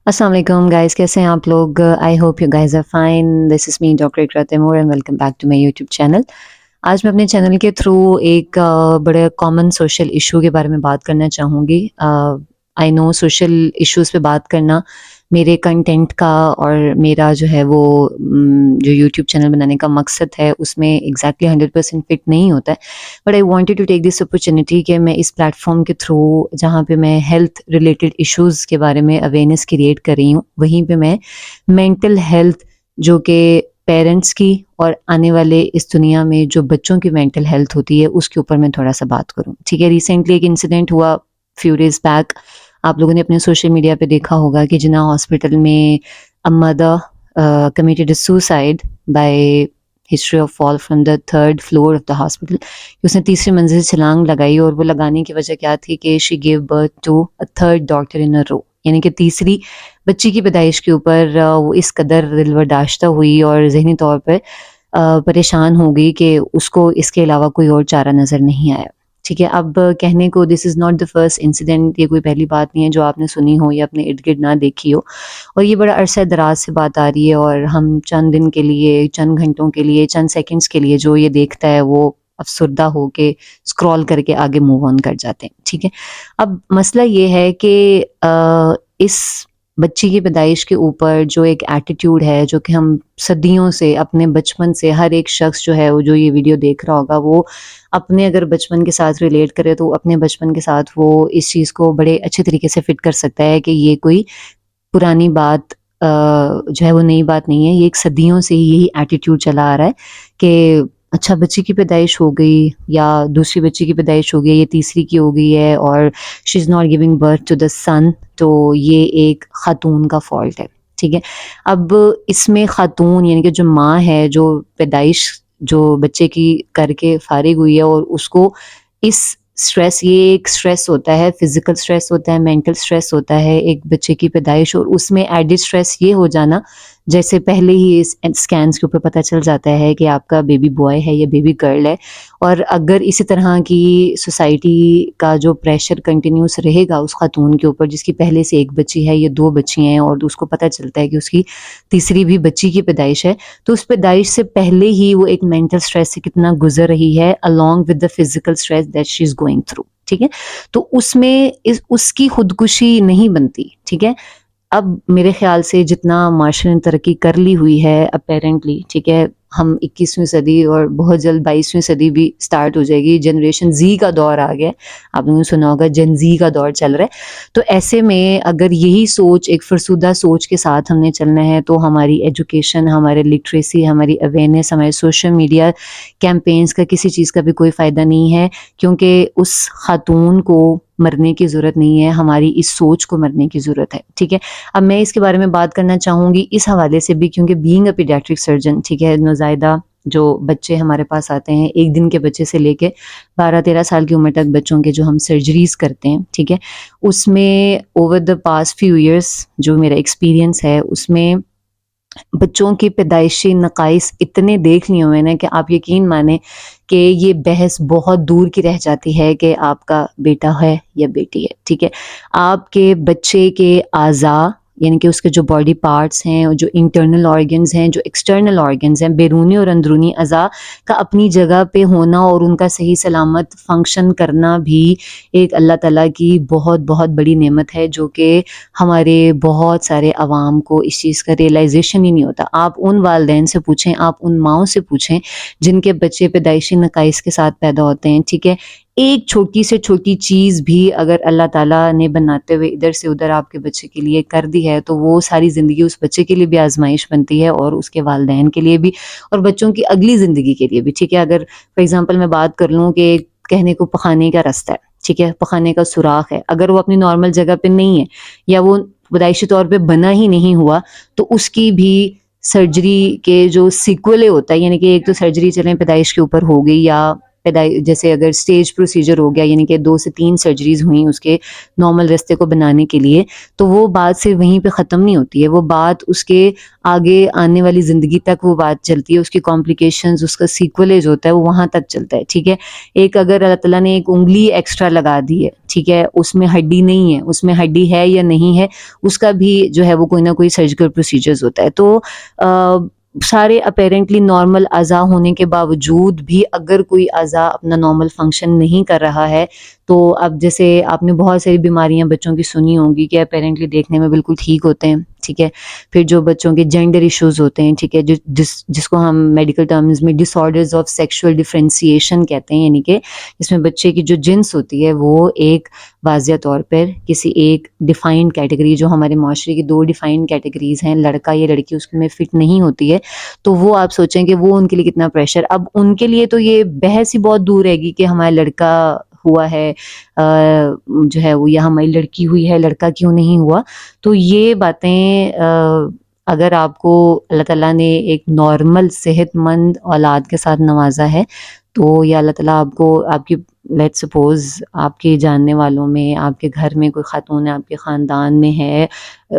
السلام علیکم گائز، کیسے ہیں آپ لوگ؟ I hope you guys are fine. This is me doctor Iqra Taimur and welcome back to my YouTube channel. آج میں اپنے چینل کے تھرو ایک بڑے کامن سوشل ایشو کے بارے میں بات کرنا چاہوں گی. آئی نو سوشل ایشوز پہ بات کرنا میرے کنٹینٹ کا اور میرا جو ہے وہ جو یوٹیوب چینل بنانے کا مقصد ہے اس میں ایگزیکٹلی 100% فٹ نہیں ہوتا ہے. But I wanted to take this opportunity کہ میں اس پلیٹ فارم کے تھرو جہاں پہ میں ہیلتھ ریلیٹڈ ایشوز کے بارے میں اویئرنیس کریٹ کر رہی ہوں، وہیں پہ میں مینٹل ہیلتھ جو کہ پیرنٹس کی اور آنے والے اس دنیا میں جو بچوں کی مینٹل ہیلتھ ہوتی ہے اس کے اوپر میں تھوڑا سا بات کروں. ٹھیک ہے، ریسنٹلی ایک انسیڈنٹ ہوا فیو ڈیز بیک. آپ لوگوں نے اپنے سوشل میڈیا پہ دیکھا ہوگا کہ جناح ہاسپٹل میں mother committed a suicide by history of fall from the 3rd floor of the hospital. اس نے تیسری منزل سے چھلانگ لگائی اور وہ لگانے کی وجہ کیا تھی کہ she gave birth to a third daughter in a row، یعنی کہ تیسری بچی کی پیدائش کے اوپر وہ اس قدر دل برداشتہ ہوئی اور ذہنی طور پر پریشان ہو گئی کہ اس کو اس کے علاوہ کوئی اور چارہ نظر نہیں آیا. ٹھیک ہے، اب کہنے کو this is not the first incident, یہ کوئی پہلی بات نہیں ہے جو آپ نے سنی ہو یا اپنے ارد گرد نہ دیکھی ہو، اور یہ بڑا عرصہ دراز سے بات آ رہی ہے اور ہم چند دن کے لیے، چند گھنٹوں کے لیے، چند سیکنڈز کے لیے جو یہ دیکھتا ہے وہ افسردہ ہو کے اسکرول کر کے آگے موو آن کر جاتے ہیں. ٹھیک ہے، اب مسئلہ یہ ہے کہ اس بچی کی پیدائش کے اوپر جو ایک ایٹیٹیوڈ ہے جو کہ ہم صدیوں سے اپنے بچپن سے ہر ایک شخص جو ہے وہ جو یہ ویڈیو دیکھ رہا ہوگا وہ اپنے اگر بچپن کے ساتھ ریلیٹ کرے تو اپنے بچپن کے ساتھ وہ اس چیز کو بڑے اچھے طریقے سے فٹ کر سکتا ہے کہ یہ کوئی پرانی بات جو ہے وہ نئی بات نہیں ہے. یہ ایک صدیوں سے یہی ایٹیٹیوڈ چلا آ رہا ہے کہ اچھا بچی کی پیدائش ہو گئی یا دوسری بچی کی پیدائش ہو گئی، یہ تیسری کی ہو گئی ہے اور she is not giving birth to the son, تو یہ ایک خاتون کا فالٹ ہے. ٹھیک ہے، اب اس میں خاتون یعنی کہ جو ماں ہے جو پیدائش جو بچے کی کر کے فارغ ہوئی ہے اور اس کو اس سٹریس، یہ ایک سٹریس ہوتا ہے، فزیکل سٹریس ہوتا ہے، مینٹل سٹریس ہوتا ہے ایک بچے کی پیدائش، اور اس میں ایڈڈ سٹریس یہ ہو جانا جیسے پہلے ہی اس اسکینس کے اوپر پتہ چل جاتا ہے کہ آپ کا بیبی بوائے ہے یا بیبی گرل ہے. اور اگر اسی طرح کی سوسائٹی کا جو پریشر کنٹینیوس رہے گا اس خاتون کے اوپر جس کی پہلے سے ایک بچی ہے یا دو بچی ہیں اور اس کو پتہ چلتا ہے کہ اس کی تیسری بھی بچی کی پیدائش ہے، تو اس پیدائش سے پہلے ہی وہ ایک مینٹل سٹریس سے کتنا گزر رہی ہے along with the physical stress that she is going through. ٹھیک ہے، تو اس میں اس کی خودکشی نہیں بنتی. ٹھیک ہے، اب میرے خیال سے جتنا معاشرے نے ترقی کر لی ہوئی ہے اپیرنٹلی، ٹھیک ہے، ہم 21ویں صدی اور بہت جلد 22ویں صدی بھی سٹارٹ ہو جائے گی، جنریشن زی کا دور آ گیا، آپ لوگوں نے سنا ہوگا جن زی کا دور چل رہا ہے. تو ایسے میں اگر یہی سوچ ایک فرسودہ سوچ کے ساتھ ہم نے چلنا ہے تو ہماری ایجوکیشن، ہمارے لٹریسی، ہماری اویئرنیس، ہمارے سوشل میڈیا کیمپینز کا کسی چیز کا بھی کوئی فائدہ نہیں ہے، کیونکہ اس خاتون کو مرنے کی ضرورت نہیں ہے، ہماری اس سوچ کو مرنے کی ضرورت ہے. ٹھیک ہے، اب میں اس کے بارے میں بات کرنا چاہوں گی اس حوالے سے بھی کیونکہ بینگ اے پیڈیاٹرک سرجن، ٹھیک ہے، نوزائیدہ جو بچے ہمارے پاس آتے ہیں ایک دن کے بچے سے لے کے 12-13 سال کی عمر تک بچوں کے جو ہم سرجریز کرتے ہیں، ٹھیک ہے، اس میں over the past few years جو میرا ایکسپیرینس ہے اس میں بچوں کی پیدائشی نقائص اتنے دیکھ لیے ہوئے ہیں کہ آپ یقین مانیں کہ یہ بحث بہت دور کی رہ جاتی ہے کہ آپ کا بیٹا ہے یا بیٹی ہے. ٹھیک ہے، آپ کے بچے کے اعضاء یعنی کہ اس کے جو باڈی پارٹس ہیں، جو انٹرنل آرگنز ہیں، جو ایکسٹرنل آرگنز ہیں، بیرونی اور اندرونی اعضاء کا اپنی جگہ پہ ہونا اور ان کا صحیح سلامت فنکشن کرنا بھی ایک اللہ تعالیٰ کی بہت بہت بڑی نعمت ہے جو کہ ہمارے بہت سارے عوام کو اس چیز کا ریئلائزیشن ہی نہیں ہوتا. آپ ان والدین سے پوچھیں، آپ ان ماؤں سے پوچھیں جن کے بچے پیدائشی نقائص کے ساتھ پیدا ہوتے ہیں. ٹھیک ہے، ایک چھوٹی سے چھوٹی چیز بھی اگر اللہ تعالیٰ نے بناتے ہوئے ادھر سے ادھر آپ کے بچے کے لیے کر دی ہے تو وہ ساری زندگی اس بچے کے لیے بھی آزمائش بنتی ہے اور اس کے والدین کے لیے بھی اور بچوں کی اگلی زندگی کے لیے بھی. ٹھیک ہے، اگر فار ایگزامپل میں بات کر لوں کہ کہنے کو پخانے کا رستہ ہے، ٹھیک ہے، پخانے کا سوراخ ہے، اگر وہ اپنی نارمل جگہ پہ نہیں ہے یا وہ پیدائشی طور پہ بنا ہی نہیں ہوا تو اس کی بھی سرجری کے جو سیکولے ہوتا ہے، یعنی کہ ایک تو سرجری چلیں پیدائش کے اوپر ہو گئی یا جیسے اگر اسٹیج پروسیجر ہو گیا یعنی کہ 2 سے 3 سرجریز ہوئیں اس کے نارمل رستے کو بنانے کے لیے, تو وہ بات صرف وہیں پہ ختم نہیں ہوتی ہے, وہ بات اس کے آگے آنے والی زندگی تک وہ بات چلتی ہے, اس کی کمپلیکیشنز, اس کا سیکولیج ہوتا ہے وہ وہاں تک چلتا ہے. ٹھیک ہے, ایک اگر اللہ تعالیٰ نے ایک انگلی ایکسٹرا لگا دی ہے, ٹھیک ہے, اس میں ہڈی نہیں ہے, اس میں ہڈی ہے یا نہیں ہے, اس کا بھی جو ہے وہ کوئی نہ کوئی سرجیکل پروسیجرز ہوتا ہے. تو سارے اپیرنٹلی نارمل اعضاء ہونے کے باوجود بھی اگر کوئی اعضاء اپنا نارمل فنکشن نہیں کر رہا ہے, تو اب جیسے آپ نے بہت ساری بیماریاں بچوں کی سنی ہوں گی کہ اپیرنٹلی دیکھنے میں بالکل ٹھیک ہوتے ہیں, ٹھیک ہے, پھر جو بچوں کے جینڈر ایشوز ہوتے ہیں, ٹھیک ہے, جس کو ہم میڈیکل ٹرمز میں ڈس آرڈرز آف سیکشول ڈفرینسیشن کہتے ہیں, یعنی کہ اس میں بچے کی جو جنس ہوتی ہے وہ ایک واضح طور پر کسی ایک ڈیفائنڈ کیٹیگری, جو ہمارے معاشرے کی 2 ڈیفائنڈ کیٹیگریز ہیں, لڑکا یا لڑکی, اس میں فٹ نہیں ہوتی ہے, تو وہ آپ سوچیں کہ وہ ان کے لیے کتنا پریشر. اب ان کے لیے تو یہ بحث ہی بہت دور رہے گی کہ ہمارا لڑکا ہوا ہے جو ہے وہ, یا ہماری لڑکی ہوئی ہے, لڑکا کیوں نہیں ہوا. تو یہ باتیں اگر آپ کو اللہ تعالیٰ نے ایک نارمل صحت مند اولاد کے ساتھ نوازا ہے, تو یا اللہ تعالیٰ آپ کو, آپ کی لیٹ سپوز آپ کے جاننے والوں میں, آپ کے گھر میں کوئی خاتون ہے, آپ کے خاندان میں ہے,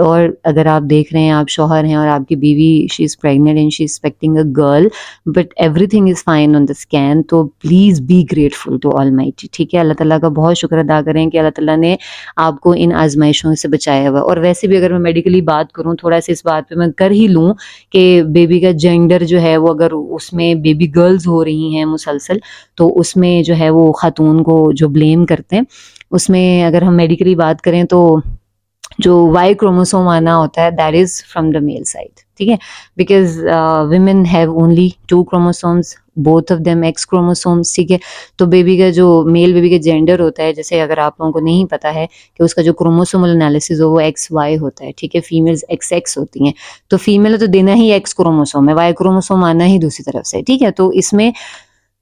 اور اگر آپ دیکھ رہے ہیں, آپ شوہر ہیں اور آپ کی بیوی she is pregnant and she is expecting a girl but everything is fine on the scan, so please be grateful to almighty. ٹھیک ہے, اللہ تعالیٰ کا بہت شکر ادا کریں کہ اللہ تعالیٰ نے آپ کو ان آزمائشوں سے بچایا ہوا. اور ویسے بھی اگر میں میڈیکلی بات کروں, تھوڑا سا اس بات پہ میں کر ہی لوں کہ بیبی کا جینڈر جو ہے وہ, اگر اس میں بیبی گرلز ہو رہی ہیں مسلسل, تو اس میں جو ہے وہ خاتون کو جو بلیم کرتے ہیں, اس میں اگر ہم میڈیکلی بات کریں تو جو وائی کروموسوم آنا ہوتا ہے that is from the male side. ٹھیک ہے, because women have only 2 chromosomes, both of them X chromosomes. ٹھیک ہے, تو بیبی کا جو میل بیبی کا جینڈر ہوتا ہے, جیسے اگر آپ لوگوں کو نہیں پتا ہے کہ اس کا جو کروموسومل انالیسز ہو وہ ایکس وائی ہوتا ہے. ٹھیک ہے, فیمیلز ایکس ایکس ہوتی ہیں, تو فیمیل تو دینا ہی ایکس کروموسوم ہے, وائی کروموسوم آنا ہی دوسری طرف سے. ٹھیک ہے, تو اس میں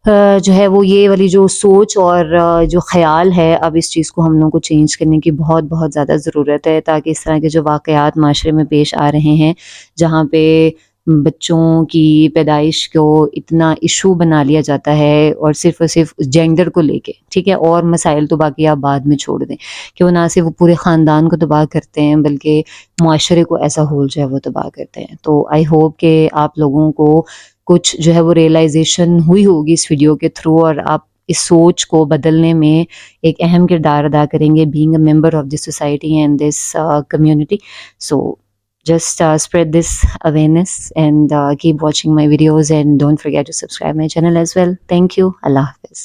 جو ہے وہ یہ والی جو سوچ اور جو خیال ہے, اب اس چیز کو ہم لوگوں کو چینج کرنے کی بہت بہت زیادہ ضرورت ہے, تاکہ اس طرح کے جو واقعات معاشرے میں پیش آ رہے ہیں, جہاں پہ بچوں کی پیدائش کو اتنا ایشو بنا لیا جاتا ہے اور صرف جینڈر کو لے کے, ٹھیک ہے, اور مسائل تو باقی آپ بعد میں چھوڑ دیں, کہ وہ نہ صرف وہ پورے خاندان کو تباہ کرتے ہیں بلکہ معاشرے کو ایسا ہول جو ہے وہ تباہ کرتے ہیں. تو آئی ہوپ کہ آپ لوگوں کو کچھ جو ہے وہ ریئلائزیشن ہوئی ہوگی اس ویڈیو کے تھرو, اور آپ اس سوچ کو بدلنے میں ایک اہم کردار ادا کریں گے, being a member of this society and this community. So just spread this awareness and keep watching my videos and don't forget to subscribe my channel as well. Thank you. Allah Hafiz.